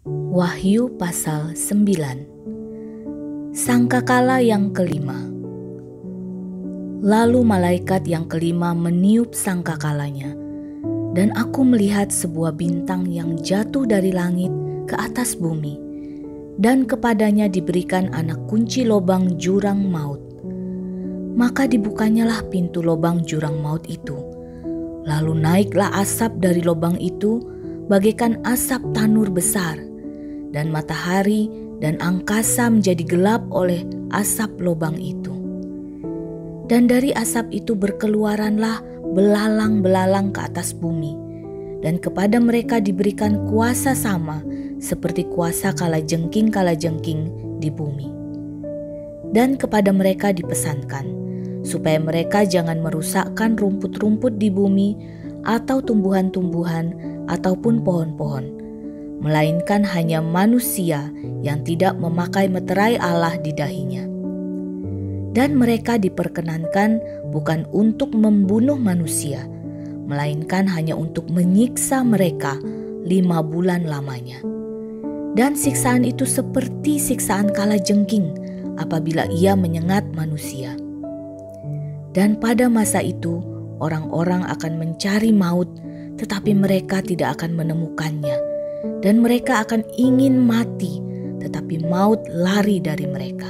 Wahyu pasal 9. Sangkakala yang kelima. Lalu malaikat yang kelima meniup sangkakalanya, dan aku melihat sebuah bintang yang jatuh dari langit ke atas bumi, dan kepadanya diberikan anak kunci lobang jurang maut. Maka dibukanyalah pintu lobang jurang maut itu. Lalu naiklah asap dari lobang itu bagaikan asap tanur besar, dan matahari dan angkasa menjadi gelap oleh asap lobang itu. Dan dari asap itu berkeluaranlah belalang-belalang ke atas bumi, dan kepada mereka diberikan kuasa sama seperti kuasa kalajengking-kalajengking di bumi. Dan kepada mereka dipesankan supaya mereka jangan merusakkan rumput-rumput di bumi atau tumbuhan-tumbuhan ataupun pohon-pohon, melainkan hanya manusia yang tidak memakai meterai Allah di dahinya. Dan mereka diperkenankan bukan untuk membunuh manusia, melainkan hanya untuk menyiksa mereka 5 bulan lamanya. Dan siksaan itu seperti siksaan kalajengking apabila ia menyengat manusia. Dan pada masa itu orang-orang akan mencari maut, tetapi mereka tidak akan menemukannya. Dan mereka akan ingin mati, tetapi maut lari dari mereka.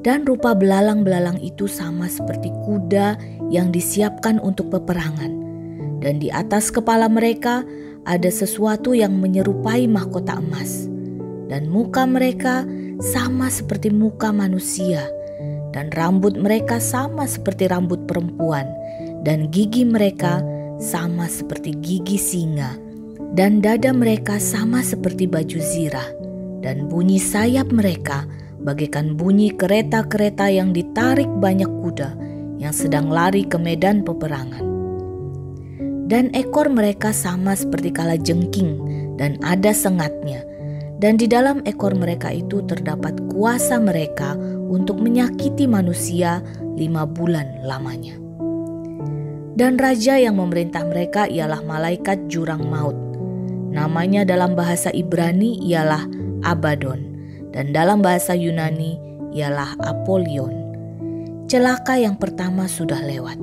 Dan rupa belalang-belalang itu sama seperti kuda yang disiapkan untuk peperangan. Dan di atas kepala mereka ada sesuatu yang menyerupai mahkota emas. Dan muka mereka sama seperti muka manusia. Dan rambut mereka sama seperti rambut perempuan. Dan gigi mereka sama seperti gigi singa. Dan dada mereka sama seperti baju zirah. Dan bunyi sayap mereka bagaikan bunyi kereta-kereta yang ditarik banyak kuda yang sedang lari ke medan peperangan. Dan ekor mereka sama seperti kalajengking dan ada sengatnya. Dan di dalam ekor mereka itu terdapat kuasa mereka untuk menyakiti manusia 5 bulan lamanya. Dan raja yang memerintah mereka ialah malaikat jurang maut. Namanya dalam bahasa Ibrani ialah Abaddon, dan dalam bahasa Yunani ialah Apollyon. Celaka yang pertama sudah lewat.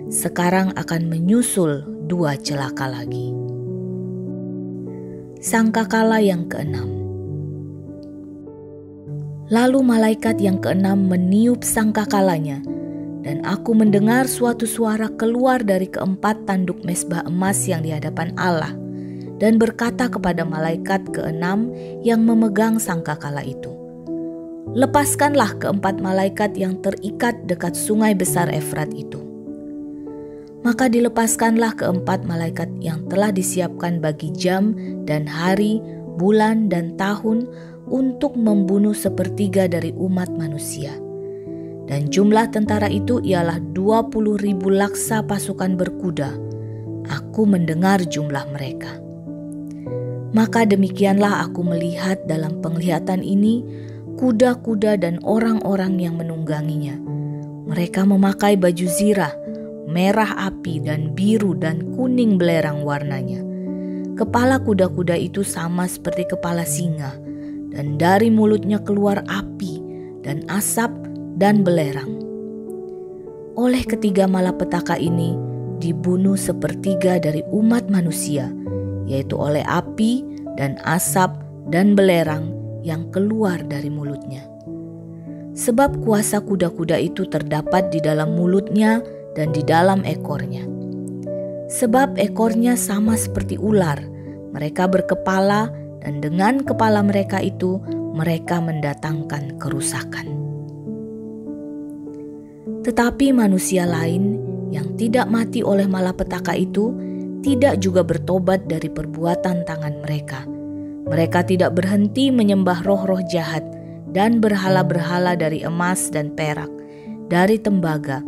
Sekarang akan menyusul 2 celaka lagi. Sangkakala yang keenam. Lalu malaikat yang keenam meniup sangkakalanya, dan aku mendengar suatu suara keluar dari keempat tanduk mezbah emas yang di hadapan Allah, dan berkata kepada malaikat keenam yang memegang sangkakala itu, "Lepaskanlah keempat malaikat yang terikat dekat sungai besar Efrat itu." Maka dilepaskanlah keempat malaikat yang telah disiapkan bagi jam dan hari, bulan dan tahun untuk membunuh 1/3 dari umat manusia. Dan jumlah tentara itu ialah 20.000 laksa pasukan berkuda. Aku mendengar jumlah mereka. Maka demikianlah aku melihat dalam penglihatan ini kuda-kuda dan orang-orang yang menungganginya. Mereka memakai baju zirah, merah api dan biru dan kuning belerang warnanya. Kepala kuda-kuda itu sama seperti kepala singa, dan dari mulutnya keluar api dan asap dan belerang. Oleh ketiga malapetaka ini dibunuh 1/3 dari umat manusia, yaitu oleh api dan asap dan belerang yang keluar dari mulutnya. Sebab kuasa kuda-kuda itu terdapat di dalam mulutnya dan di dalam ekornya. Sebab ekornya sama seperti ular, mereka berkepala, dan dengan kepala mereka itu mereka mendatangkan kerusakan. Tetapi manusia lain yang tidak mati oleh malapetaka itu tidak juga bertobat dari perbuatan tangan mereka. Mereka tidak berhenti menyembah roh-roh jahat dan berhala-berhala dari emas dan perak, dari tembaga,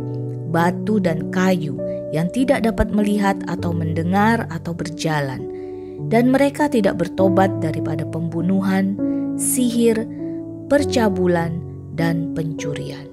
batu dan kayu yang tidak dapat melihat atau mendengar atau berjalan. Dan mereka tidak bertobat daripada pembunuhan, sihir, percabulan, dan pencurian.